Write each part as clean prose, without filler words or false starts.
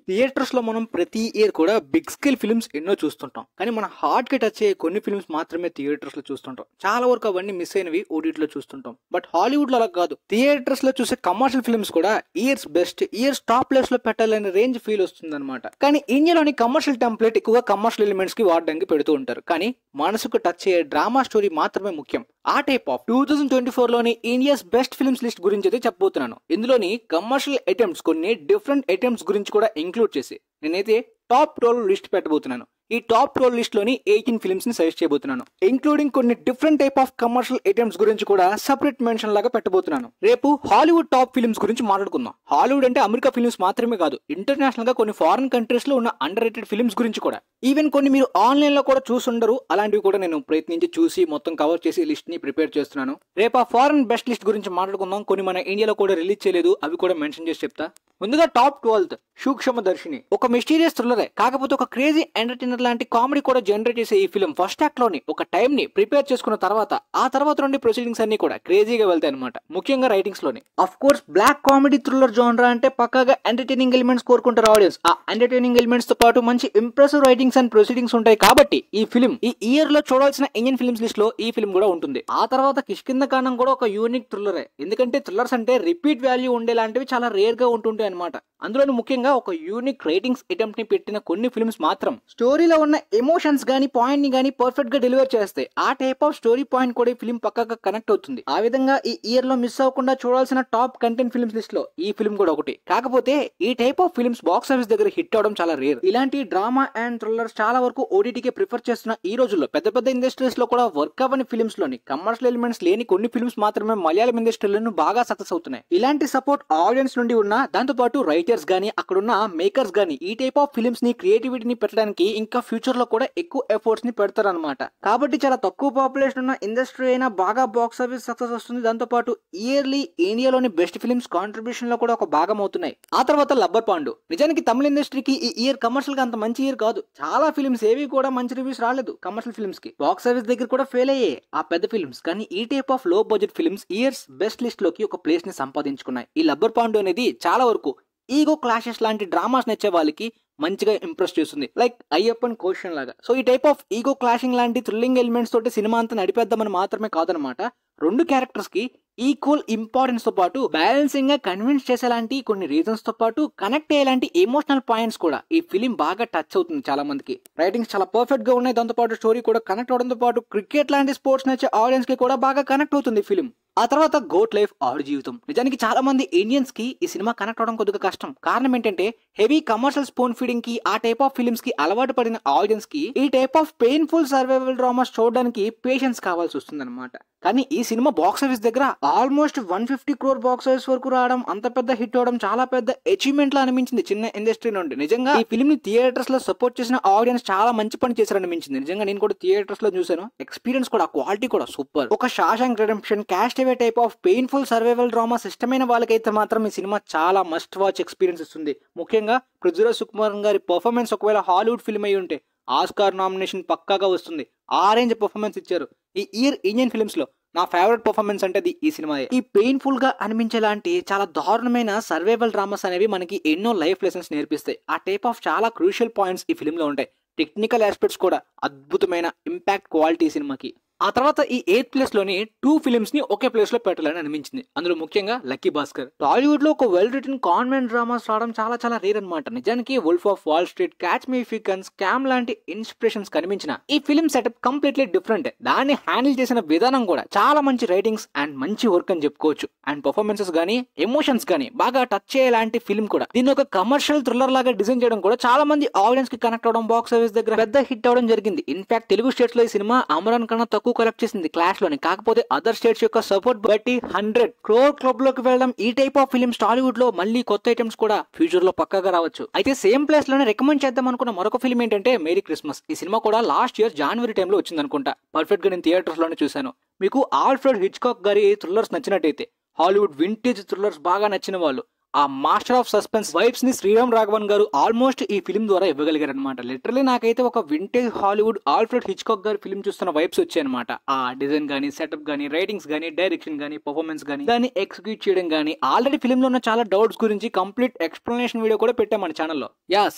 Theatres లో మనం ప్రతి ఇయర్ కూడా బిగ్ స్కేల్ ఫిల్మ్స్ ఎన్నో చూస్తుంటాం. కానీ మన హార్ట్ కి టచ్ అయ్యే కొన్ని ఫిల్మ్స్ మాత్రమే థియేటర్స్ లో చూస్తుంటాం. చాలా వరకు అవన్నీ మిస్ అయినవి ఓటీటీలో చూస్తుంటాం. బట్ హాలీవుడ్ లో అలా కాదు. థియేటర్స్ లో చూసే కమర్షియల్ ఫిల్మ్స్ కూడా years best, years top place లో పెట్టాలనే రేంజ్ ఫీల్ వస్తుంది అనమాట. కానీ ఇండియాలోని కమర్షియల్ టెంప్లెట్ ఎక్కువగా కమర్షియల్ ఎలిమెంట్స్ కి వాడడానికి పెడుతూ ఉంటారు. కానీ మనసుకు టచ్ అయ్యే డ్రామా స్టోరీ మాత్రమే ముఖ్యం. ఆ టైప్ ఆఫ్ 2024 లోని ఇండియాస్ బెస్ట్ ఫిల్మ్స్ లిస్ట్ గురించి అయితే చెప్పబోతున్నాను. ఇందులోని కమర్షియల్ అటెంప్ట్స్, కొన్ని డిఫరెంట్ అటెంప్ట్స్ గురించి కూడా ఇంక్లూడ్ చేసి నేనైతే టాప్ 12 లిస్ట్ పెట్టబోతున్నాను. ఈ టాప్ 12 లిస్ట్ లోని 18 ఫిల్మ్స్ ని సజెస్ట్ చేయబోతున్నాను. ఇంక్లూడింగ్ కొన్ని different type of commercial attempts గురించి కూడా సెపరేట్ మెన్షన్ లాగా పెట్టబోతున్నాను. రేపు హాలీవుడ్ టాప్ ఫిల్మ్స్ గురించి మాట్లాడుకుందాం. హాలీవుడ్ అంటే అమెరికా ఫిల్మ్స్ మాత్రమే కాదు, ఇంటర్నేషనల్ గా కొన్ని ఫారెన్ కంట్రీస్ లో ఉన్న అండర్ రేటెడ్ ఫిల్మ్స్ గురించి కూడా, ఈవెన్ కొన్ని మీరు ఆన్లైన్ లో కూడా చూసుండరు, అలాంటివి కూడా నేను ప్రయత్నించి చూసి మొత్తం కవర్ చేసి లిస్ట్ ని ప్రిపేర్ చేస్తున్నాను. రేపు ఆ ఫారెన్ బెస్ట్ లిస్ట్ గురించి మాట్లాడుకుందాం. కొన్ని మన ఇండియాలో కూడా రిలీజ్ చేయలేదు, అవి కూడా మెన్షన్ చేసి చెప్తా. ముందుగా టాప్ 12 సూక్ష్మ దర్శిని. ఒక మిస్టీరియస్ థ్రిల్లరే, కాకపోతే ఒక క్రేజీ ఎంటర్టైనర్ లాంటి కామెడీ కూడా జనరేట్ చేసే ఈ ఫిల్మ్ ఫస్ట్ యాక్ట్ లోని ఒక టైం ని ప్రిపేర్ చేసుకున్న తర్వాత ఆ తర్వాత నుండి ప్రొసీడింగ్స్ అన్ని కూడా క్రేజీగా వెళ్తాయి అనమాట. ముఖ్యంగా రైటింగ్స్ లోని. Of course black comedy thriller జోనరా అంటే పక్కాగా ఎంటర్టైనింగ్ ఎలిమెంట్స్ కోరుకుంటారు ఆడియన్స్. ఆ ఎంటర్టైనింగ్ ఎలిమెంట్స్ తో పాటు మంచి ఇంప్రెసివ్ రైటింగ్స్ అండ్ ప్రొసీడింగ్స్ ఉంటాయి. కాబట్టి ఈ ఫిల్మ్ ఈ ఇయర్ లో చూడాల్సిన ఇండియన్ ఫిల్మ్స్ లిస్ట్ లో ఈ ఫిల్మ్ కూడా ఉంటుంది. ఆ తర్వాత కిష్కింద కాండం కూడా ఒక యూనిక్ థ్రిల్లరే, ఎందుకంటే థ్రిల్లర్స్ అంటే రిపీట్ వాల్యూ ఉండేలాంటివి చాలా రేర్ గా ఉంటుంటాయి అనమాట. అందులోని ముఖ్యంగా ఒక యూనిక్ రేటింగ్స్ అటెంప్ట్ ని పెట్టిన కొన్ని ఫిల్మ్స్ మాత్రం స్టోరీలో ఉన్న ఎమోషన్స్ గానీ పాయింట్ ని గానీ పర్ఫెక్ట్ గా డెలివర్ చేస్తాయి. ఆ టైప్ ఆఫ్ స్టోరీ పాయింట్ కూడా ఈ ఫిల్మ్ పక్కగా కనెక్ట్ అవుతుంది. ఆ విధంగా ఈ ఇయర్ లో మిస్ అవ్వకుండా చూడాల్సిన టాప్ కంటెంట్ ఫిల్మ్స్ లిస్ట్ లో ఈ ఫిల్మ్ కూడా ఒకటి. కాకపోతే ఈ type of films box office దగ్గర హిట్ అవడం చాలా రేర్. ఇలాంటి డ్రామా అండ్ థ్రిల్లర్స్ చాలా వరకు ఓటీటీకే ప్రిఫర్ చేస్తున్న ఈ రోజుల్లో పెద్ద పెద్ద ఇండస్ట్రీస్ లో కూడా వర్క్ అవ్వని ఫిల్మ్స్ లోని కమర్షియల్ ఎలిమెంట్స్ లేని కొన్ని ఫిల్మ్స్ మాత్రమే మలయాళం ఇండస్ట్రీలను బాగా సక్సెస్ అవుతున్నాయి. ఇలాంటి సపోర్ట్ ఆడియన్స్ నుండి ఉన్న, దాంతో పాటు రైటర్స్ గానీ అక్కడున్న మేకర్స్ గానీ ఈ టైప్ ఆఫ్ ఫిల్మ్స్ ని క్రియేటివిటీని పెట్టడానికి ఇంకా ఫ్యూచర్ లో కూడా ఎక్కువ ఎఫర్ట్స్ ని పెడతారనమాట. కాబట్టి చాలా తక్కువ పాపులేషన్ ఉన్న ఇండస్ట్రీ అయినా బాగా బాక్స్ ఆఫీస్ సక్సెస్ వస్తుంది. దాంతో పాటు ఇయర్లీ ఇండియాలోని బెస్ట్ ఫిల్మ్స్ కాంట్రిబ్యూషన్ లో కూడా ఒక భాగం అవుతున్నాయి. ఆ తర్వాత లబ్బర్ పాండు. నిజానికి తమిళ ఇండస్ట్రీకి ఈ ఇయర్ కమర్షియల్ గా అంత మంచి ఇయర్ కాదు. చాలా ఫిల్మ్స్ ఏవి కూడా మంచి రివ్యూస్ రాలేదు. కమర్షియల్ ఫిల్మ్స్ కి బాక్స్ ఆఫీస్ దగ్గర కూడా ఫెయిల్ అయ్యాయి ఆ పెద్ద ఫిల్మ్స్. కానీ ఈ టైప్ ఆఫ్ లో budget films years best list లోకి ఒక ప్లేస్ ని సంపాదించుకున్నాయి. ఈ లబ్బర్ పాండు అనేది చాలా వరకు ఈగో క్లాషెస్ లాంటి డ్రామాస్ నచ్చే వాళ్ళకి మంచిగా ఇంప్రెస్ చేస్తుంది, లైక్ అయ్యప్పన్ క్వశ్చన్ లాగా. సో ఈ టైప్ ఆఫ్ ఈగో క్లాషింగ్ లాంటి థ్రిల్లింగ్ ఎలిమెంట్స్ తోటి సినిమా అంతా నడిపేద్దామని మాత్రమే కాదనమాట. రెండు క్యారెక్టర్స్ కి ఈక్వల్ ఇంపార్టెన్స్ తో పాటు బ్యాలెన్సింగ్ గా కన్విన్స్ చేసేలాంటి కొన్ని రీజన్స్ తో పాటు కనెక్ట్ అయ్యేలాంటి ఎమోషనల్ పాయింట్స్ కూడా ఈ ఫిలిం బాగా టచ్ అవుతుంది చాలా మందికి. రైటింగ్స్ చాలా పర్ఫెక్ట్ గా ఉన్నాయి. దాంతో పాటు స్టోరీ కూడా కనెక్ట్ అవడంతో పాటు క్రికెట్ లాంటి స్పోర్ట్స్ నచ్చే ఆడియన్స్ కి కూడా బాగా కనెక్ట్ అవుతుంది ఫిలిం. ఆ తర్వాత గోట్ లైఫ్ ఆడు జీవితం. నిజానికి చాలా మంది ఇండియన్స్ కి ఈ సినిమా కనెక్ట్ అవడం కొద్దిగా కష్టం. కారణం ఏంటంటే హెవీ కమర్షియల్ స్పూన్ ఫీడింగ్ కి, ఆ టైప్ ఆఫ్ ఫిల్మ్స్ కి అలవాటు పడిన ఆడియన్స్ కి ఈ type of painful survival dramas చూడడానికి పేషెన్స్ కావాల్సి వస్తుంది అనమాట. కానీ ఈ సినిమా బాక్స్ ఆఫీస్ దగ్గర ఆల్మోస్ట్ 150 crore బాక్స్ ఆఫీస్ వరకు రావడం, అంత పెద్ద హిట్ అవడం చాలా పెద్ద అచీవ్మెంట్ లా అనిపించింది చిన్న ఇండస్ట్రీ నుండి. నిజంగా ఈ ఫిల్మ్ ని థియేటర్స్ లో సపోర్ట్ చేసిన ఆడియన్స్ చాలా మంచి పని చేశారనిపించింది. నిజంగా నేను కూడా థియేటర్స్ లో చూసాను. ఎక్స్పీరియన్స్ కూడా, క్వాలిటీ కూడా సూపర్. ఒక Shawshank redemption, caste away type of painful survival drama ఇష్టమైన వాళ్ళకైతే మాత్రం ఈ సినిమా చాలా మస్ట్ వాచ్ ఎక్స్పీరియన్స్ ఇస్తుంది. ముఖ్యంగా పృథ్వీరాజ్ సుకుమారన్ గారి పర్ఫార్మెన్స్ ఒకవేళ హాలీవుడ్ ఫిల్మ్ అయి ఉంటే ఆస్కార్ నామినేషన్ పక్కాగా వస్తుంది. ఆ రేంజ్ పర్ఫార్మెన్స్ ఇచ్చారు. ఈ ఇయర్ ఇండియన్ ఫిల్మ్స్ లో నా ఫేవరెట్ పర్ఫార్మెన్స్ అంటే ఈ సినిమా. ఈ పెయిన్ఫుల్ గా అనిపించేలాంటి చాలా దారుణమైన సర్వైవల్ డ్రామాస్ అనేవి మనకి ఎన్నో లైఫ్ లెసన్స్ నేర్పిస్తాయి. ఆ టైప్ ఆఫ్ చాలా క్రూషియల్ పాయింట్స్ ఈ ఫిల్మ్ లో ఉంటాయి. టెక్నికల్ ఆస్పెక్ట్స్ కూడా అద్భుతమైన ఇంపాక్ట్ క్వాలిటీ సినిమాకి. ఆ తర్వాత ఈ 8th ప్లేస్ లోని 2 ఫిల్మ్స్ ని ఒకే ప్లేస్ లో పెట్టాలని అనిపించింది. అందులో ముఖ్యంగా లక్కీ భాస్కర్. టాలీవుడ్ లో ఒక వెల్ రిటన్ కాన్వెంట్ డ్రామాస్ రావడం చాలా చాలా రేర్ అనమాట. నిజానికి wolf of wall street, catch me if you can, scam లాంటి ఇన్స్పిరేషన్స్ కనిపించిన ఈ ఫిల్మ్ సెటప్ కంప్లీట్లీ డిఫరెంట్. దాన్ని హ్యాండిల్ చేసిన విధానం కూడా చాలా మంచి రైటింగ్స్ అండ్ మంచి వర్క్ అని చెప్పుకోవచ్చు. అండ్ పర్ఫార్మెన్సెస్ గానీ ఎమోషన్స్ గానీ బాగా టచ్ చేయలాంటి ఫిల్మ్ కూడా. దీన్ని ఒక కమర్షియల్ థ్రిల్లర్ లాగా డిజైన్ చేయడం కూడా చాలా మంది ఆడియన్స్ కి కనెక్ట్ అవడం, బాక్స్ ఆఫీస్ దగ్గర పెద్ద హిట్ అవడం జరిగింది. ఇన్ఫాక్ట్ తెలుగు స్టేట్స్ లో ఈ సినిమా అమరాన్ కన్నా తక్కువ కలెక్ట్ చేసింది క్లాష్ లోని. కాకపోతే అదర్ స్టేట్స్ యొక్క సపోర్ట్ బట్టి 100 crore క్లబ్ లోకి వెళ్ళడం. ఈ టైప్ ఆఫ్ ఫిల్మ్స్ టాలీవుడ్ లో మళ్ళీ కొత్త ఐటమ్స్ కూడా ఫ్యూచర్ లో పక్కాగా రావచ్చు. అయితే సేమ్ ప్లేస్ లోనే రికమెండ్ చేద్దాం అనుకున్న మరొక ఫిల్మ్ ఏంటంటే మేరీ క్రిస్మస్. ఈ సినిమా కూడా లాస్ట్ ఇయర్ జనవరి టైంలో వచ్చింది అనుకుంటా. పర్ఫెక్ట్ గా నేను థియేటర్స్ లోనే చూశాను. మీకు ఆల్ఫ్రెడ్ హిచ్కాక్ గారి థ్రిల్లర్స్ నచ్చినట్టయితే, హాలీవుడ్ వింటేజ్ థ్రిల్లర్స్ బాగా నచ్చిన వాళ్ళు ఆ మాస్టర్ ఆఫ్ సస్పెన్స్ వైబ్స్ ని శ్రీరామ్ రాఘవన్ గారు ఆల్మోస్ట్ ఈ ఫిల్మ్ ద్వారా ఇవ్వగలిగారు అనమాట. లిటరలీ నాకైతే ఒక వింటేజ్ హాలీవుడ్ ఆల్ఫ్రెడ్ హిచ్కాక్ గారి ఫిల్మ్ చూస్తున్న వైబ్స్ వచ్చాయి అనమాట. ఆ డిజైన్ గానీ, సెటప్ గానీ, రైటింగ్స్ గానీ, డైరెక్షన్ గానీ, పర్ఫార్మెన్స్ గానీ, దాన్ని ఎగ్జిక్యూట్ చేయడం గానీ, ఆల్రెడీ ఫిల్మ్ లో ఉన్న చాలా డౌట్స్ గురించి కంప్లీట్ ఎక్స్ప్లెనేషన్ వీడియో కూడా పెట్టాం మన ఛానల్లో.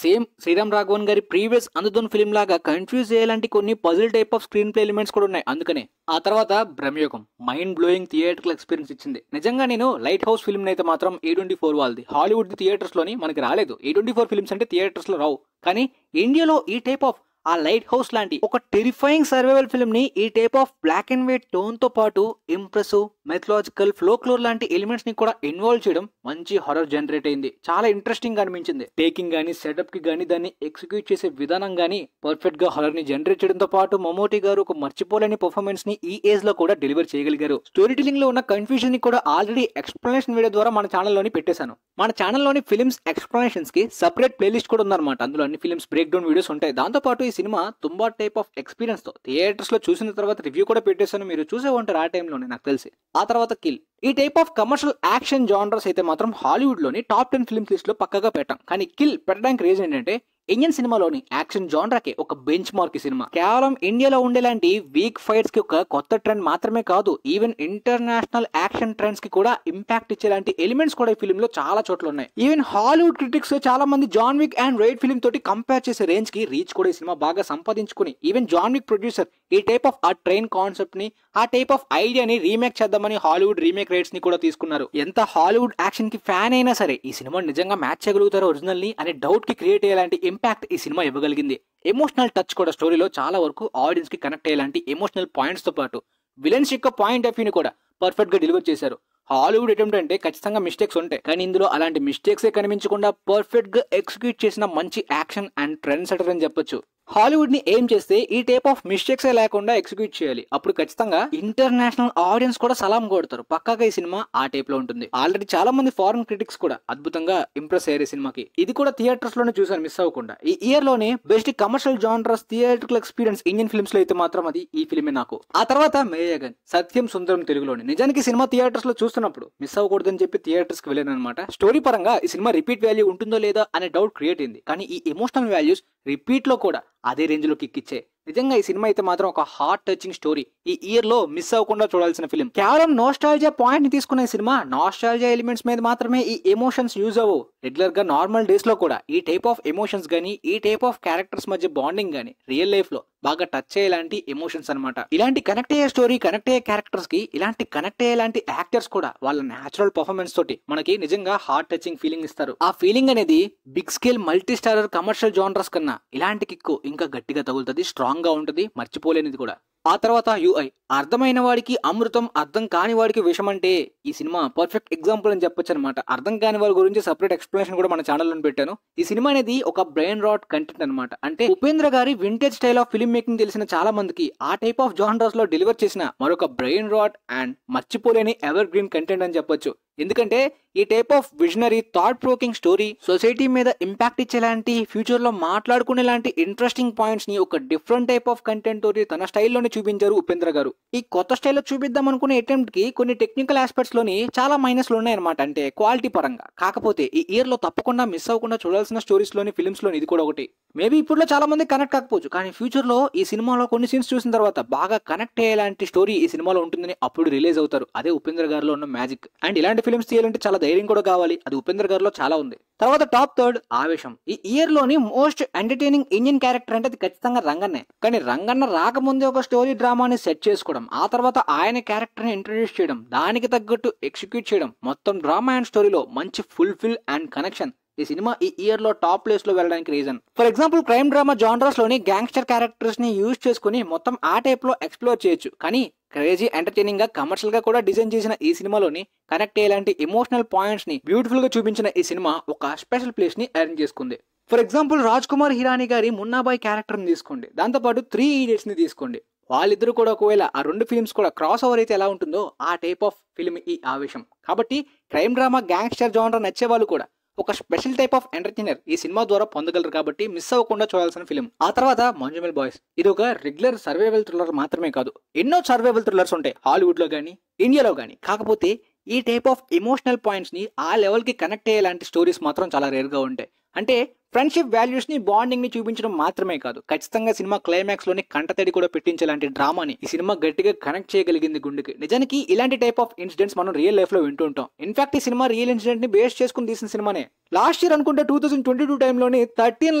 సేమ్ శ్రీరామ్ రాఘవన్ గారి ప్రీవియస్ అందుధన్ ఫిల్మ్ లాగా కన్ఫ్యూజ్ చేయాలంటే కొన్ని puzzle type off screen play elements కూడా ఉన్నాయి. అందుకనే ఆ తర్వాత Bramayugam mind blowing theatrical experience ఇచ్చింది. నిజంగా నేను లైట్ హౌస్ ఫిల్మ్ అయితే మాత్రం A24 వాళ్ళది హాలీవుడ్ థియేటర్స్ లోని మనకి రాలేదు. A24 ఫిల్మ్స్ అంటే థియేటర్స్ లో రావు, కానీ ఇండియాలో ఈ టైప్ ఆఫ్ ఆ లైట్ హౌస్ లాంటి ఒక టెరిఫైయింగ్ సర్వైవల్ ఫిల్మ్ ని ఈ type of black and white tone తో పాటు ఇంప్రెసివ్ మెథలాజికల్ ఫ్లోక్లోర్ లాంటి ఎలిమెంట్స్ ని కూడా ఇన్వాల్వ్ చేయడం మంచి హారర్ జనరేట్ అయింది. చాలా ఇంట్రెస్టింగ్ గా అనిపించింది. టేకింగ్ గానీ, సెటప్ కి గానీ, దాన్ని ఎగ్జిక్యూట్ చేసే విధానం గానీ పర్ఫెక్ట్ గా హారర్ ని జనరేట్ చేయడంతో పాటు మమోటి గారు ఒక మర్చిపోలేని పర్ఫార్మెన్స్ ని ఈ ఏజ్ లో కూడా డెలివర్ చేయగలిగారు. స్టోరీ టెలింగ్ లో ఉన్న కన్ఫ్యూజన్ ని కూడా ఆల్రెడీ ఎక్స్ప్లెనేషన్ వీడియో ద్వారా మన ఛానల్లోని పెట్టేశాను. మన ఛానల్లోని ఫిల్మ్స్ ఎక్స్ప్లెనేషన్స్ కి సెపరేట్ ప్లేలిస్ట్ కూడా ఉందన్నమాట. అందులో అన్ని ఫిల్మ్స్ బ్రేక్ డౌన్ వీడియోస్ ఉంటాయి. దాంతో పాటు ఈ cinema tumba type of experience తో థియేటర్స్ లో చూసిన తర్వాత రివ్యూ కూడా పెట్టేశాను. మీరు చూసే ఉంటారు ఆ టైంలోనే నాకు తెలిసి. ఆ తర్వాత కిల్. ఈ type of commercial action genres అయితే మాత్రం హాలీవుడ్ లోని టాప్ 10 ఫిల్మ్స్ లిస్ట్ లో పక్కగా పెట్టాం. కానీ కిల్ పెట్టడానికి రీజన్ ఏంటంటే ఇండియన్ సినిమాలోని యాక్షన్ జానరాకి ఒక బెంచ్ మార్క్ ఈ సినిమా. కేవలం ఇండియాలో ఉండేలాంటి వీక్ ఫైట్స్ కి ఒక కొత్త ట్రెండ్ మాత్రమే కాదు, ఈవెన్ ఇంటర్నేషనల్ యాక్షన్ ట్రెండ్స్ కి కూడా ఇంపాక్ట్ ఇచ్చేలాంటి ఎలిమెంట్స్ కూడా ఈ ఫిల్మ్ లో చాలా చోట్ల ఉన్నాయి. ఈవెన్ హాలీవుడ్ క్రిటిక్స్ చాలా మంది John Wick and Raid film తోటి కంపేర్ చేసే రేంజ్ కి రీచ్ కూడా ఈ సినిమా బాగా సంపాదించుకుని, ఈవెన్ జాన్ విక్ ప్రొడ్యూసర్ ఈ టైప్ ఆఫ్ ఆ ట్రైన్ కాన్సెప్ట్ ని, ఆ టైప్ ఆఫ్ ఐడియాని రీమేక్ చేద్దామని హాలీవుడ్ రీమేక్ రైట్స్ ని కూడా తీసుకున్నారు. ఎంత హాలీవుడ్ యాక్షన్ కి ఫ్యాన్ అయినా సరే ఈ సినిమా నిజంగా మ్యాచ్ చేయగలుగుతారో ఒరిజినల్ ని అనే డౌట్ కి క్రియేట్ అయ్యేలాంటి ఇంపాక్ట్ ఈ సినిమా ఇవ్వగలిగింది. ఎమోషనల్ టచ్ కూడా స్టోరీలో చాలా వరకు ఆడియన్స్ కి కనెక్ట్ అయ్యేలాంటి ఎమోషనల్ పాయింట్స్ తో పాటు విలన్స్ యొక్క పాయింట్ ఆఫ్ వ్యూని కూడా పర్ఫెక్ట్ గా డెలివర్ చేశారు. హాలీవుడ్ అటెంప్ట్ అంటే ఖచ్చితంగా మిస్టేక్స్ ఉంటాయి, కానీ ఇందులో అలాంటి మిస్టేక్స్ కనిపించకుండా పర్ఫెక్ట్ గా ఎగ్జిక్యూట్ చేసిన మంచి యాక్షన్ అండ్ ట్రెండ్ సెటర్ అని చెప్పొచ్చు. హాలీవుడ్ ని ఏం చేస్తే ఈ టైప్ ఆఫ్ మిస్టేక్స్ లేకుండా ఎగ్జిక్యూట్ చేయాలి. అప్పుడు ఖచ్చితంగా ఇంటర్నేషనల్ ఆడియన్స్ కూడా సలాం కొడతారు. పక్కాగా ఈ సినిమా ఆ టైప్ లో ఉంటుంది. ఆల్రెడీ చాలా మంది ఫారెన్ క్రిటిక్స్ కూడా అద్భుతంగా ఇంప్రెస్ అయ్యారు ఈ సినిమాకి. ఇది కూడా థియేటర్స్ లోనే చూసాను మిస్ అవ్వకుండా. ఈ ఇయర్ లోనే best commercial genres theatrical experience Indian films లో అయితే మాత్రం అది ఈ ఫిల్మే నాకు. ఆ తర్వాత మేయగన్ సత్యం సుందరం తెలుగులోని. నిజానికి సినిమా థియేటర్స్ లో చూస్తున్నప్పుడు మిస్ అవ్వకూడదని చెప్పి థియేటర్స్ కి వెళ్ళాను అనమాట. స్టోరీ పరంగా ఈ సినిమా రిపీట్ వాల్యూ ఉంటుందో లేదా అనే డౌట్ క్రియేట్ అయింది, కానీ ఈ ఎమోషనల్ వాల్యూస్ రిపీట్ లో కూడా అదే రేంజ్ లో కిక్కిచ్చే. నిజంగా ఈ సినిమా అయితే మాత్రం ఒక హార్ట్ టచింగ్ స్టోరీ. ఈ ఇయర్ లో మిస్ అవ్వకుండా చూడాల్సిన ఫిల్మ్. కేవలం నోస్టాల్జియా పాయింట్ ని తీసుకున్న ఈ సినిమా నోస్టాల్జియా ఎలిమెంట్స్ మీద మాత్రమే ఈ ఎమోషన్స్ యూజ్ అవ్వవు. రెగ్యులర్ గా నార్మల్ డేస్ లో కూడా ఈ టైప్ ఆఫ్ ఎమోషన్స్ గానీ, ఈ టైప్ ఆఫ్ క్యారెక్టర్స్ మధ్య బాండింగ్ గానీ రియల్ లైఫ్ లో బాగా టచ్ అయ్యేలాంటి ఎమోషన్స్ అనమాట. ఇలాంటి కనెక్ట్ అయ్యే స్టోరీ, కనెక్ట్ అయ్యే క్యారెక్టర్స్ కి ఇలాంటి కనెక్ట్ అయ్యేలాంటి యాక్టర్స్ కూడా వాళ్ళ నేచురల్ పర్ఫార్మెన్స్ తోటి మనకి నిజంగా హార్ట్ టచింగ్ ఫీలింగ్ ఇస్తారు. ఆ ఫీలింగ్ అనేది big scale multi starrer commercial genres కన్నా ఇలాంటి కిక్కు ఇంకా గట్టిగా తగులుతుంది, స్ట్రాంగ్ గా ఉంటుంది, మర్చిపోలేనిది కూడా. ఆ తర్వాత UI. అర్థమైన వాడికి అమృతం, అర్థం కాని వాడికి విషం అంటే ఈ సినిమా పర్ఫెక్ట్ ఎగ్జాంపుల్ అని చెప్పొచ్చు అనమాట. అర్థం కాని వారి గురించి సపరేట్ ఎక్స్ప్లెనేషన్ కూడా మన ఛానల్లో పెట్టాను. ఈ సినిమా అనేది ఒక బ్రెయిన్ రాట్ కంటెంట్ అనమాట. అంటే ఉపేంద్ర గారి vintage style of film making తెలిసిన చాలా మందికి ఆ టైప్ ఆఫ్ జానర్స్ లో డెలివర్ చేసిన మరొక బ్రెయిన్ రాట్ అండ్ మర్చిపోలేని ఎవర్ గ్రీన్ కంటెంట్ అని చెప్పొచ్చు. ఎందుకంటే ఈ type of visionary thought provoking story society మీద ఇంపాక్ట్ ఇచ్చేలాంటి, ఫ్యూచర్ లో మాట్లాడుకునే లాంటి ఇంట్రెస్టింగ్ పాయింట్స్ ని ఒక డిఫరెంట్ టైప్ ఆఫ్ కంటెంట్ తోటి తన స్టైల్లోనే చూపించారు ఉపేంద్ర గారు. ఈ కొత్త స్టైల్లో చూపిద్దాం అనుకునే అటెంప్ట్ కి కొన్ని టెక్నికల్ ఆస్పెక్ట్స్ లోని చాలా మైనస్లు ఉన్నాయన్నమాట, అంటే క్వాలిటీ పరంగా. కాకపోతే ఈ ఇయర్ లో తప్పకుండా మిస్ అవ్వకుండా చూడాల్సిన స్టోరీస్ లోని ఫిల్మ్స్ లోని ఇది కూడా ఒకటి. మేబీ ఇప్పుడులో చాలా మంది కనెక్ట్ కాకపోవచ్చు, కానీ ఫ్యూచర్ లో ఈ సినిమాలో కొన్ని సీన్స్ చూసిన తర్వాత బాగా కనెక్ట్ అయ్యేలాంటి స్టోరీ ఈ సినిమాలో ఉంటుందని అప్పుడు రిలీజ్ అవుతారు. అదే ఉపేంద్ర గారిలో ఉన్న మ్యాజిక్. అండ్ ఇలాంటి ఫిల్మ్స్ తీయాలంటే చాలా ధైర్యం కూడా కావాలి, అది ఉపేంద్ర గారిలో చాలా ఉంది. తర్వాత టాప్ థర్డ్ ఆవేశం. ఈ ఇయర్ లోని మోస్ట్ ఎంటర్టైనింగ్ ఇండియన్ క్యారెక్టర్ అంటే అది ఖచ్చితంగా రంగన్నే. కానీ రంగన్న రాకముందే ఒక స్టోరీ డ్రామాని సెట్ చేసుకోవడం, ఆ తర్వాత ఆయన క్యారెక్టర్ ని ఇంట్రడ్యూస్ చేయడం, దానికి తగ్గట్టు ఎగ్జిక్యూట్ చేయడం, మొత్తం డ్రామా అండ్ స్టోరీలో మంచి ఫుల్ఫిల్ అండ్ కనెక్షన్ ఈ సినిమా ఈ ఇయర్ లో టాప్ ప్లేస్ లో వెళ్ళడానికి reason. For example crime drama genres లోని గ్యాంగ్స్టర్ క్యారెక్టర్స్ ని యూజ్ చేసుకుని మొత్తం ఆ టైప్ లో ఎక్స్ప్లోర్ చేయొచ్చు. కానీ క్రేజీ ఎంటర్టైనింగ్ గా కమర్షియల్ గా కూడా డిజైన్ చేసిన ఈ సినిమాలోని కనెక్ట్ అయ్యేలాంటి ఎమోషనల్ పాయింట్స్ ని బ్యూటిఫుల్ గా చూపించిన ఈ సినిమా ఒక స్పెషల్ ప్లేస్ ని అరేంజ్ చేసుకుంది. ఫర్ ఎగ్జాంపుల్ రాజ్ కుమార్ హిరానీ గారి మున్నాబాయ్ క్యారెక్టర్ ని తీసుకోండి, దాంతోపాటు 3 Idiots ని తీసుకోండి. వాళ్ళిద్దరు కూడా ఒకవేళ ఆ 2 ఫిల్మ్స్ కూడా క్రాస్ ఓవర్ అయితే ఎలా ఉంటుందో ఆ టైప్ ఆఫ్ ఫిల్మ్ ఈ ఆవేశం. కాబట్టి క్రైమ్ డ్రామా గ్యాంగ్స్టర్ జానర్ నచ్చే వాళ్ళు కూడా ఒక స్పెషల్ టైప్ ఆఫ్ ఎంటర్టైనర్ ఈ సినిమా ద్వారా పొందగలరు, కాబట్టి మిస్ అవ్వకుండా చూడాల్సిన ఫిల్మ్. ఆ తర్వాత మంజుమల్ బాయ్స్. ఇది ఒక రెగ్యులర్ సర్వైవల్ థ్రిల్లర్ మాత్రమే కాదు, ఎన్నో సర్వైవల్ థ్రిల్లర్స్ ఉంటాయి హాలీవుడ్ లో గానీ, ఇండియాలో గానీ. కాకపోతే ఈ టైప్ ఆఫ్ ఎమోషనల్ పాయింట్స్ ని ఆ లెవెల్ కి కనెక్ట్ అయ్యేలాంటి స్టోరీస్ మాత్రం చాలా రేర్ గా ఉంటాయి. అంటే ఫ్రెండ్షిప్ వాల్యూస్ ని బాండింగ్ ని చూపించడం మాత్రమే కాదు, ఖచ్చితంగా సినిమా క్లైమాక్స్ లోని కంటతడి కూడా పెట్టించేలాంటి డ్రామాని ఈ సినిమా గట్టిగా కనెక్ట్ చేయగలిగింది గుండెకి. నిజానికి ఇలాంటి టైప్ ఆఫ్ ఇన్సిడెంట్స్ మనం రియల్ లైఫ్ లో వింటూ ఉంటాం. ఇన్ఫాక్ట్ ఈ సినిమా రియల్ ఇన్సిడెంట్ ని బేస్ చేసుకుని తీసిన సినిమానే. లాస్ట్ ఇయర్ అనుకుంటే 2022 టైంలోని 13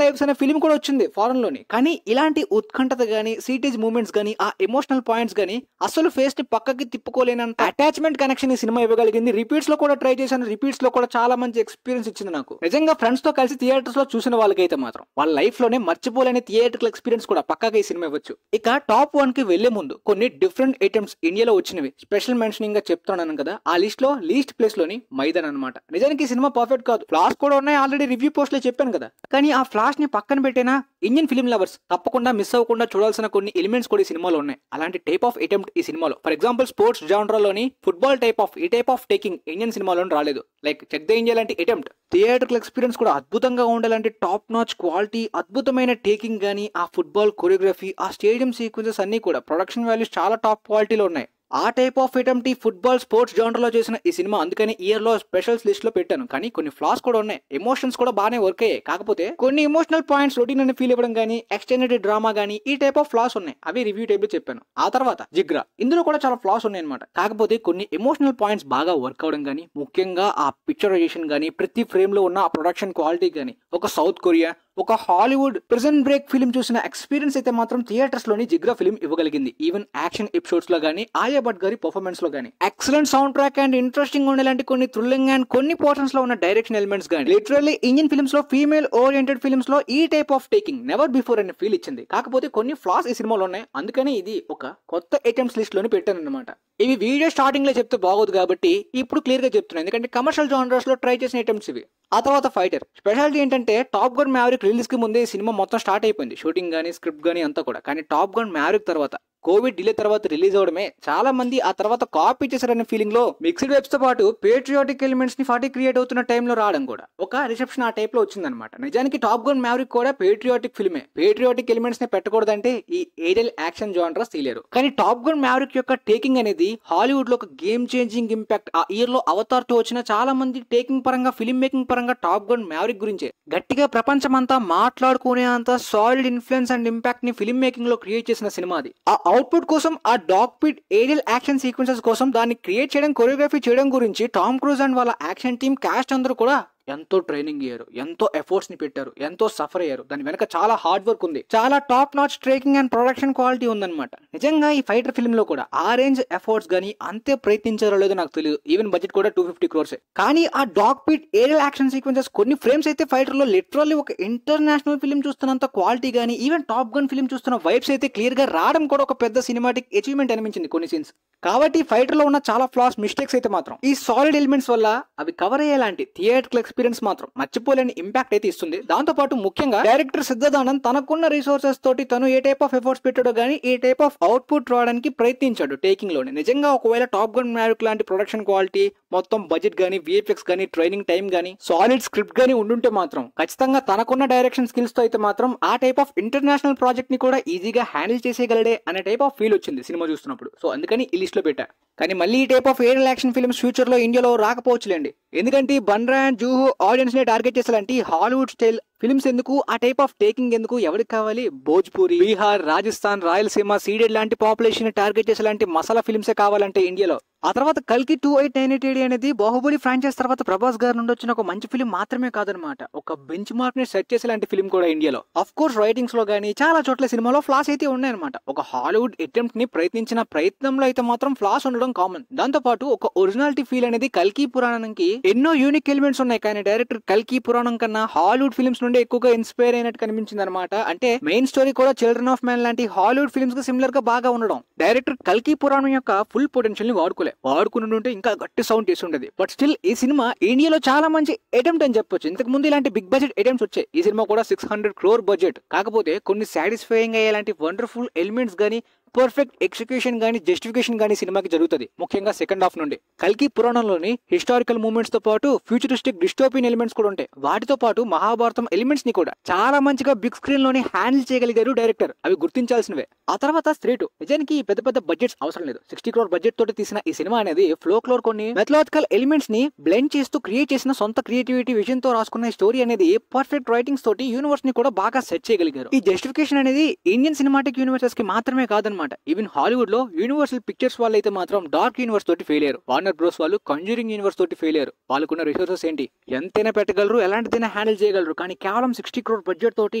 లైవ్స్ అనే ఫిల్మ్ కూడా వచ్చింది ఫారెన్ లోని. కానీ ఇలాంటి ఉత్కంఠత గానీ, సీటేజ్ మూమెంట్స్ గానీ, ఆ ఎమోషనల్ పాయింట్స్ గానీ అసలు ఫేస్ ని పక్కకి తిప్పుకోలేనంత అటాచ్మెంట్ కనెక్షన్ ఈ సినిమా ఇవ్వగలిగింది. రిపీట్స్ లో కూడా ట్రై చేశాను, రిపీట్స్ లో కూడా చాలా మంచి ఎక్స్పీరియన్స్ ఇచ్చింది నాకు. నిజంగా ఫ్రెండ్స్ తో కలిసి థియేటర్స్ లో చూసిన వాళ్ళకైతే మాత్రం వాళ్ళ లైఫ్ లోనే మర్చిపోలేని థియేటర్కల్ ఎక్స్పీరియన్స్ కూడా పక్కాగా ఈ సినిమా ఇవ్వచ్చు. ఇక టాప్ 1 కి వెళ్లే ముందు కొన్ని డిఫరెంట్ ఐటమ్స్ ఇండియాలో వచ్చినవి స్పెషల్ మెన్షనింగ్ గా చెప్తున్నాను కదా. ఆ లిస్ట్ లో లీస్ట్ ప్లేస్ లోని మైదాన్ అనమాట. నిజానికి ఈ సినిమా పర్ఫెక్ట్ కాదు, ఫ్లాస్ కూడా ఉన్నాయి, ఆల్రెడీ రివ్యూ పోస్ట్ లో చెప్పాను కదా. కానీ ఆ ఫ్లాస్ ని పక్కన పెట్టినా ఇండియన్ ఫిల్మ్ లవర్స్ తప్పకుండా మిస్ అవ్వకుండా చూడాల్సిన కొన్ని ఎలిమెంట్స్ కూడా ఈ సినిమాలో ఉన్నాయి. అలాంటి టైప్ ఆఫ్ అటెంప్ట్ ఈ సినిమాలో, ఫర్ ఎగ్జాంపుల్ స్పోర్ట్స్ జానరాలోని ఫుట్బాల్ టైప్ ఆఫ్ ఈ టైప్ ఆఫ్ టేకింగ్ ఇండియన్ సినిమాలో రాలేదు. లైక్ చెక్ ద ఇండియా లాంటి అటెంప్ట్, థియేటర్కల్ ఎక్స్పీరియన్స్ కూడా అద్భుతంగా ఉండాలంటే టాప్ నాచ్ క్వాలిటీ, అద్భుతమైన టేకింగ్ గానీ, ఆ ఫుట్బాల్ కొరియోగ్రఫీ, ఆ స్టేడియం సీక్వెన్సెస్ అన్ని కూడా ప్రొడక్షన్ వాల్యూస్ చాలా టాప్ క్వాలిటీలో ఉన్నాయి. ఆ టైప్ ఆఫ్ అటెంప్ట్ ఈ ఫుట్బాల్ స్పోర్ట్స్ జానర్లో చేసిన ఈ సినిమా, అందుకని ఇయర్ లో స్పెషల్స్ లిస్ట్ లో పెట్టాను. కానీ కొన్ని ఫ్లాస్ కూడా ఉన్నాయి, ఎమోషన్స్ కూడా బాగానే వర్క్ అయ్యాయి. కాకపోతే కొన్ని ఎమోషనల్ పాయింట్స్ రొటీన్ అని ఫీల్ ఇవ్వడం కానీ, ఎక్స్టెండెడ్ డ్రామా కానీ, ఈ టైప్ ఆఫ్ ఫ్లాస్ ఉన్నాయి. అవి రివ్యూ టైప్ లో చెప్పాను. ఆ తర్వాత జిగ్రా, ఇందులో కూడా చాలా ఫ్లాస్ ఉన్నాయి అనమాట. కాకపోతే కొన్ని ఎమోషనల్ పాయింట్స్ బాగా వర్క్ అవడం కానీ, ముఖ్యంగా ఆ పిక్చరైజేషన్ కానీ, ప్రతి ఫ్రేమ్ లో ఉన్న ఆ ప్రొడక్షన్ క్వాలిటీ కానీ, ఒక సౌత్ కొరియా, ఒక హాలీవుడ్ ప్రిజన్ బ్రేక్ ఫిల్మ్ చూసిన ఎక్స్పీరియన్స్ అయితే మాత్రం థియేటర్స్ లోని జిగ్రా ఫిల్మ్ ఇవ్వగలిగింది. ఈవెన్ యాక్షన్ ఎపిసోడ్స్ లో గానీ, ఆలియా భట్ గారి పర్ఫార్మెన్స్ లో గానీ, excellent sound track and interesting ఉండేలాంటి కొన్ని థ్రిల్లింగ్ అండ్ కొన్ని పోర్షన్స్ లో ఉన్న డైరెక్షన్ ఎలిమెంట్స్ గానీ, లిటరల్లీ ఇండియన్ ఫిల్మ్స్ లో ఫీమేల్ ఓరియంటెడ్ ఫిల్మ్స్ లో ఈ type of taking never before అనే ఫీల్ ఇచ్చింది. కాకపోతే కొన్ని ఫ్లాస్ ఈ సినిమాలో ఉన్నాయి, అందుకని ఇది ఒక కొత్త ఐటమ్స్ లిస్ట్ లోని పెట్టాను అనమాట. ఇవి వీడియో స్టార్టింగ్ లో చెప్తే బాగోదు కాబట్టి ఇప్పుడు క్లియర్ గా చెప్తున్నాను, ఎందుకంటే కమర్షియల్ జానర్స్ లో ట్రై చేసిన ఐటమ్స్ ఇవి. ఆ తర్వాత ఫైటర్. స్పెషాలిటీ ఏంటంటే టాప్ గన్ మ్యావరిక్ రిలీజ్ కి ముందే సినిమా మొత్తం స్టార్ట్ అయిపోయింది, షూటింగ్ గానీ, స్క్రిప్ట్ గానీ అంతా కూడా. కానీ టాప్ గన్ మ్యావరిక్ తర్వాత కోవిడ్ డిలే తర్వాత రిలీజ్ అవడమే చాలా మంది ఆ తర్వాత కాపీ చేశారనే ఫీలింగ్ లో మిక్స్డ్ వెబ్స్ తో పాటు పేట్రియాటిక్ ఎలిమెంట్స్ ని క్రియేట్ అవుతున్న టైంలో రావడం కూడా ఒక రిసెప్షన్ ఆ టైప్ లో వచ్చిందనమాట. నిజానికి టాప్ గన్ మ్యావరిక్ కూడా పేట్రియాటిక్ ఫిల్మే. పేట్రియాటిక్ ఎలిమెంట్స్ ని పెట్టకూడదంటే ఈ ఏరియల్ యాక్షన్ జానర్స్ తీయలేరు. కానీ టాప్ గన్ మ్యావరిక్ యొక్క టేకింగ్ అనేది హాలీవుడ్ లో ఒక గేమ్ చేంజింగ్ ఇంపాక్ట్. ఆ ఇయర్ లో అవతార్ తో వచ్చిన చాలా మంది టేకింగ్ పరంగా, ఫిల్మ్ మేకింగ్ పరంగా టాప్ గన్ మ్యావరిక్ గురించే గట్టిగా ప్రపంచమంతా మాట్లాడుకునే అంత సాలిడ్ ఇన్ఫ్లుయెన్స్ అండ్ ఇంపాక్ట్ ని ఫిల్మ్ మేకింగ్ లో క్రియేట్ చేసిన సినిమా అది. ఆ అవుట్పుట్ కోసం, ఆ dog fight aerial action sequences కోసం దాన్ని క్రియేట్ చేయడం, కొరియోగ్రఫీ చేయడం గురించి టామ్ క్రూజ్ అండ్ వాళ్ళ యాక్షన్ టీమ్ కాస్ట్ అందరూ కూడా ఎంతో ట్రైనింగ్ అయ్యారు, ఎంతో ఎఫర్ట్స్ ని పెట్టారు, ఎంతో సఫర్ అయ్యారు. దాని వెనక చాలా హార్డ్ వర్క్ ఉంది, చాలా top notch trekking and production quality ఉందన్నమాట. నిజంగా ఈ ఫైటర్ ఫిల్మ్ లో కూడా ఆ రేంజ్ ఎఫర్ట్స్ గానీ అంతే ప్రయత్నించారో లేదో నాకు తెలియదు. ఈవెన్ బడ్జెట్ కూడా 250 crores. కానీ ఆ dog fight aerial action sequences కొన్ని ఫ్రేమ్స్ అయితే ఫైటర్ లో లిటరల్లీ ఒక ఇంటర్నేషనల్ ఫిల్మ్ చూస్తున్నంత క్వాలిటీ గానీ, ఈవెన్ టాప్ గన్ ఫిల్మ్ చూస్తున్న వైబ్స్ అయితే క్లియర్ గా రావడం కూడా ఒక పెద్ద సినిమాటిక్ అచీవ్మెంట్ అనిపించింది కొన్ని సీన్స్. కాబట్టి ఫైటర్ లో ఉన్న చాలా ఫ్లాస్, మిస్టేక్స్ అయితే మాత్రం ఈ సాలిడ్ ఎలిమెంట్స్ వల్ల అవి కవర్ అయ్యేలాంటి థియేటర్కల్ ఎక్స్పీరియన్స్ మాత్రం మర్చిపోలేని ఇంపాక్ట్ అయితే ఇస్తుంది. దాంతో పాటు ముఖ్యంగా డైరెక్టర్ సిద్ధార్థ్ తనకున్న రిసోర్సెస్ తోటి తను ఏ టైప్ ఆఫ్ ఎఫర్ట్స్ పెట్టాడో గానీ ఈ టైప్ ఆఫ్ అవుట్పుట్ రావడానికి ప్రయత్నించాడు టేకింగ్ లోనే. నిజంగా ఒకవేళ టాప్ గన్ మ్యావరిక్ లాంటి ప్రొడక్షన్ క్వాలిటీ, మొత్తం బడ్జెట్ గానీ, విఎఫ్ఎక్స్ గానీ, ట్రైనింగ్ టైం గానీ, సాలిడ్ స్క్రిప్ట్ గానీ ఉండుంటే మాత్రం ఖచ్చితంగా తనకున్న డైరెక్షన్ స్కిల్స్ తో అయితే మాత్రం ఆ టైప్ ఆఫ్ ఇంటర్నేషనల్ ప్రాజెక్ట్ ని కూడా ఈజీగా హ్యాండిల్ చేసేయగలడే అనే టైప్ ఆఫ్ ఫీల్ వచ్చింది సినిమా చూస్తున్నప్పుడు. సో అందుకని ఈ లిస్ట్ లో పెట్టా. కానీ మళ్ళీ ఈ type of aerial action films future లో ఇండియాలో రాకపోవచ్చులేండి. ఎందుకంటే బన్రా అండ్ జూహు ఆడియన్స్ ని టార్గెట్ చేసేలాంటి హాలీవుడ్ స్టైల్ ఫిల్మ్స్ ఎందుకు, ఆ టైప్ ఆఫ్ టేకింగ్ ఎందుకు, ఎవరికి కావాలి? భోజ్పూరి, బీహార్, రాజస్థాన్, రాయలసీమ, సీడెడ్ లాంటి పాపులేషన్ ని టార్గెట్ చేసేలాంటి మసాలా ఫిల్మ్సే కావాలంటే ఇండియాలో. ఆ తర్వాత కల్కి 2898 అనేది బాహుబలి ఫ్రాంచైజ్ తర్వాత ప్రభాస్ గారి నుండి వచ్చిన ఒక మంచి ఫిల్మ్ మాత్రమే కాదనమాట, ఒక బెంచ్ మార్క్ ని సెట్ చేసేలాంటి ఫిల్మ్ కూడా ఇండియాలో. అఫ్ కోర్స్ రైటింగ్స్ లో గానీ చాలా చోట్ల సినిమాలో ఫ్లాస్ అయితే ఉన్నాయన్నమాట. ఒక హాలీవుడ్ అటెంప్ట్ ని ప్రయత్నించిన ప్రయత్నంలో అయితే మాత్రం ఫ్లాస్ ఉండడం కామన్. దాంతో పాటు ఒక ఒరిజినాలిటీ ఫీల్ అనేది కల్కి పురాణానికి ఎన్నో యూనిక్ ఎలిమెంట్స్ ఉన్నాయి. కానీ డైరెక్టర్ కల్కి పురాణం కన్నా హాలీవుడ్ ఫిల్మ్స్ నుండి ఎక్కువగా ఇన్స్పైర్ అయినట్టు కనిపించింది అనమాట. అంటే మెయిన్ స్టోరీ కూడా చిల్డ్రన్ ఆఫ్ మ్యాన్ లాంటి హాలీవుడ్ ఫిల్మ్స్ కి సిమిలర్ గా బాగా ఉండడం. డైరెక్టర్ కల్కి పురాణం యొక్క ఫుల్ పొటెన్షియల్ ని వాడుకుని ఉంటే ఇంకా గట్టి సౌండ్ చేసి ఉండేది. బట్ స్టిల్ ఈ సినిమా ఇండియాలో చాలా మంచి అటెంప్ట్ అని చెప్పొచ్చు. ఇంతకు ముందు ఇలాంటి బిగ్ బడ్జెట్ అటెంప్ట్స్ వచ్చాయి. ఈ సినిమా కూడా 600 crore బడ్జెట్. కాకపోతే కొన్ని సాటిస్ఫైయింగ్ అయ్యేలాంటి వండర్ఫుల్ ఎలిమెంట్స్ గానీ, పర్ఫెక్ట్ ఎగ్జిక్యూషన్ గానీ జస్టిఫికేషన్ గానీ సినిమాకి జరుగుతుంది, ముఖ్యంగా సెకండ్ హాఫ్ నుండి. కల్కి పురాణంలోని హిస్టారికల్ మూమెంట్స్ తో పాటు ఫ్యూచరిస్టిక్ డిస్టోపియన్ ఎలిమెంట్స్ కూడా ఉంటాయి. వాటితో పాటు మహాభారతం ఎలిమెంట్స్ ని కూడా చాలా మంచిగా బిగ్ స్క్రీన్ లోని హ్యాండిల్ చేయగలిగారు డైరెక్టర్. అవి గుర్తించాల్సినవే. ఆ తర్వాత స్త్రీ 2. నిజానికి పెద్ద పెద్ద బడ్జెట్స్ అవసరం లేదు. 60 crore బడ్జెట్ తోటి తీసిన ఈ సినిమా అనేది ఫ్లోక్లోర్ కొన్ని మెథలాజికల్ ఎలిమెంట్స్ ని బ్లెండ్ చేస్తూ క్రియేట్ చేసిన సొంత క్రియేటివిటీ విజన్ తో రాసుకున్న స్టోరీ అనేది పర్ఫెక్ట్ రైటింగ్స్ తోటి యూనివర్స్ ని కూడా బాగా సెట్ చేయగలిగారు. ఈ జస్టిఫికేషన్ అనేది ఇండియన్ సినిమాటిక్ యూనివర్సెస్ కి మాత్రమే కాదనమాట. ఈవెన్ హాలీవుడ్ లో యూనివర్సల్ పిక్చర్స్ వాళ్ళు అయితే మాత్రం డార్క్ యూనివర్స్ తోటి ఫెయిల్ అయ్యారు. వార్నర్ బ్రోస్ వాళ్ళు కంజూరింగ్ యూనివర్స్ తోటి ఫెయిల్ అయ్యారు. వాళ్ళకున్న రిసోర్సెస్ ఏంటి, ఎంతైనా పెట్టగలరు, ఎలాంటిదైనా హ్యాండిల్ చేయగలరు. కానీ కేవలం 60 crore బడ్జెట్ తోటి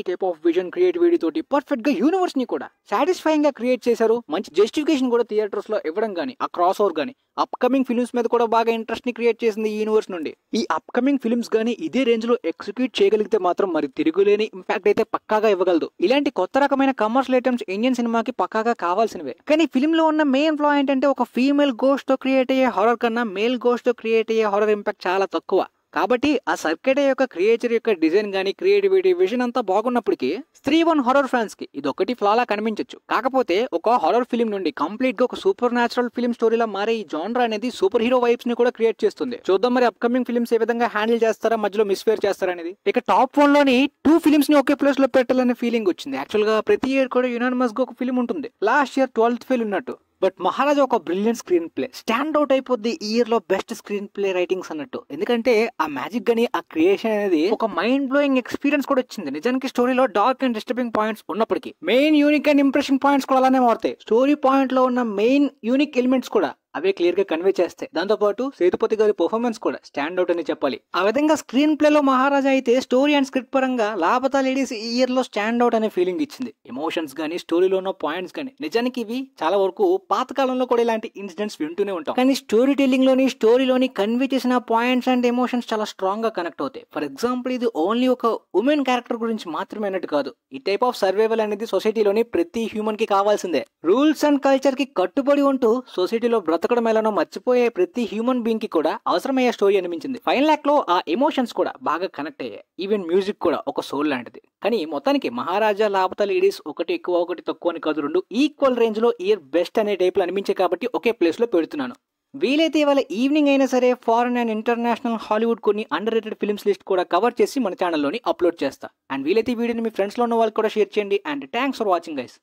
టైప్ ఆఫ్ విజన్ క్రియేటివిటీ తోటి పర్ఫెక్ట్ గా యూనివర్స్ ని కూడా సాటిస్ఫైయింగ్ గా క్రియేట్ చేశారు. మంచి జస్టిఫికేషన్ కూడా థియేటర్స్ లో ఇవ్వడం గానీ, ఆ క్రాస్ ఓవర్ గానీ, అప్కమింగ్ ఫిల్మ్స్ మీద కూడా బాగా ఇంట్రెస్ట్ ని క్రియేట్ చేసింది ఈ యూనివర్స్ నుండి. ఈ అప్కమింగ్ ఫిల్మ్స్ గానీ ఇదే రేంజ్ లో ఎగ్జిక్యూట్ చేయగలిగితే మాత్రం మరి తిరుగులేని ఇంపాక్ట్ అయితే పక్కాగా ఇవ్వగలదు. ఇలాంటి కొత్త రకమైన కమర్షియల్ ఐటమ్స్ ఇండియన్ సినిమాకి పక్కాగా కావాల్సినవే. కానీ ఫిల్మ్ లో ఉన్న మెయిన్ ఫ్లా ఏంటంటే ఒక ఫీమేల్ గోస్ట్ తో క్రియేట్ అయ్యే హారర్ కన్నా మేల్ గోస్ట్ తో క్రియేట్ అయ్యే హారర్ ఇంపాక్ట్ చాలా తక్కువ. కాబట్టి ఆ సర్కిట్ యొక్క క్రియేచర్ యొక్క డిజైన్ గానీ క్రియేటివిటీ విజన్ అంతా బాగున్నప్పటికీ స్త్రీ 1 హారర్ ఫ్యాన్స్ కి ఇది ఒకటి ఫ్లాలా కనిపించచ్చు. కాకపోతే ఒక హారర్ ఫిలిం నుండి కంప్లీట్ గా ఒక సూపర్ న్యాచురల్ ఫిల్మ్ స్టోరీలా మారే ఈ జానరా అనేది సూపర్ హీరో వైబ్స్ ని కూడా క్రియేట్ చేస్తుంది. చూద్దాం మరి అప్కమింగ్ ఫిల్మ్స్ ఏ విధంగా హ్యాండిల్ చేస్తారా, మధ్యలో మిస్ఫేర్ చేస్తారా అనేది. ఇక టాప్ 1 లోని 2 ఫిల్మ్స్ ని ఒకే ప్లేస్ లో పెట్టాలనే ఫీలింగ్ వచ్చింది. యాక్చువల్ గా ప్రతి ఇయర్ కూడా యునానిమస్ గా ఒక ఫిల్మ్ ఉంటుంది. లాస్ట్ ఇయర్ 12th ఫెయిల్ ఉన్నట్టు. బట్ మహారాజా ఒక brilliant screen play, stand out అయిపోద్ది ఈ ఇయర్ లో బెస్ట్ స్క్రీన్ ప్లే రైటింగ్స్ అన్నట్టు. ఎందుకంటే ఆ మ్యాజిక్ గానీ ఆ క్రియేషన్ అనేది ఒక మైండ్ బ్లోయింగ్ ఎక్స్పీరియన్స్ కూడా వచ్చింది. నిజానికి స్టోరీలో డార్క్ అండ్ డిస్టర్బింగ్ పాయింట్స్ ఉన్నప్పటికీ main unique and impression points కూడా అలానే మారుతాయి. స్టోరీ పాయింట్ లో ఉన్న మెయిన్ యూనిక్ ఎలిమెంట్స్ కూడా అవే క్లియర్ గా కన్వే చేస్తాయి. దాంతో పాటు సేతుపతి గారి పర్ఫార్మెన్స్ కూడా స్టాండ్ అవుట్ అని చెప్పాలి. ఆ విధంగా స్క్రీన్ ప్లే లో మహారాజా అయితే స్టోరీ అండ్ స్క్రిప్ట్ పరంగా లాపతా లేడీస్ ఈ ఇయర్ లో స్టాండ్ అవుట్ అనే ఫీలింగ్ ఇచ్చింది. ఎమోషన్స్ గానీ స్టోరీలో ఉన్న పాయింట్స్ గానీ నిజానికి ఇవి చాలా వరకు పాత కాలంలో కూడా ఇలాంటి ఇన్సిడెంట్స్ వింటూనే ఉంటాం. కానీ స్టోరీ టెల్లింగ్ లోని స్టోరీలోని కన్వే చేసిన పాయింట్స్ అండ్ ఎమోషన్స్ చాలా స్ట్రాంగ్ గా కనెక్ట్ అవుతాయి. ఫర్ ఎగ్జాంపుల్ ఇది ఓన్లీ ఒక ఉమెన్ క్యారెక్టర్ గురించి మాత్రమే అన్నట్టు కాదు. ఈ టైప్ ఆఫ్ సర్వైవల్ అనేది సొసైటీలోని ప్రతి హ్యూమన్ కి కావాల్సిందే. రూల్స్ అండ్ కల్చర్ కి కట్టుబడి ఉంటూ సొసైటీలో బ్రతకడం ఎలానో మర్చిపోయే ప్రతి హ్యూమన్ బీయింగ్ కి కూడా అవసరమయ్యే స్టోరీ అనిపించింది. ఫైనల్ యాక్ట్ లో ఆ ఎమోషన్స్ కూడా బాగా కనెక్ట్ అయ్యాయి. ఈవెన్ మ్యూజిక్ కూడా ఒక సోల్ లాంటిది. కానీ మొత్తానికి మహారాజా లాపతా లేడీస్ ఒకటి ఎక్కువ ఒకటి తక్కువ అని కాదు, 2 ఈక్వల్ రేంజ్ లో ఇయర్ బెస్ట్ అనే టైప్ లో అనిపించే కాబట్టి ఒకే ప్లేస్ లో పెడుతున్నాను. వీలైతే ఇవాళ ఈవినింగ్ అయినా సరే ఫారెన్ అండ్ ఇంటర్నేషనల్ హాలీవుడ్ కొన్ని అండర్ రేటెడ్ ఫిల్మ్స్ లిస్ట్ కూడా కవర్ చేసి మన ఛానల్లోని అప్లోడ్ చేస్తా. అండ్ వీలైతే వీడియోని మీ ఫ్రెండ్స్ లో ఉన్న వాళ్ళకి కూడా షేర్ చేయండి. And thanks for watching guys.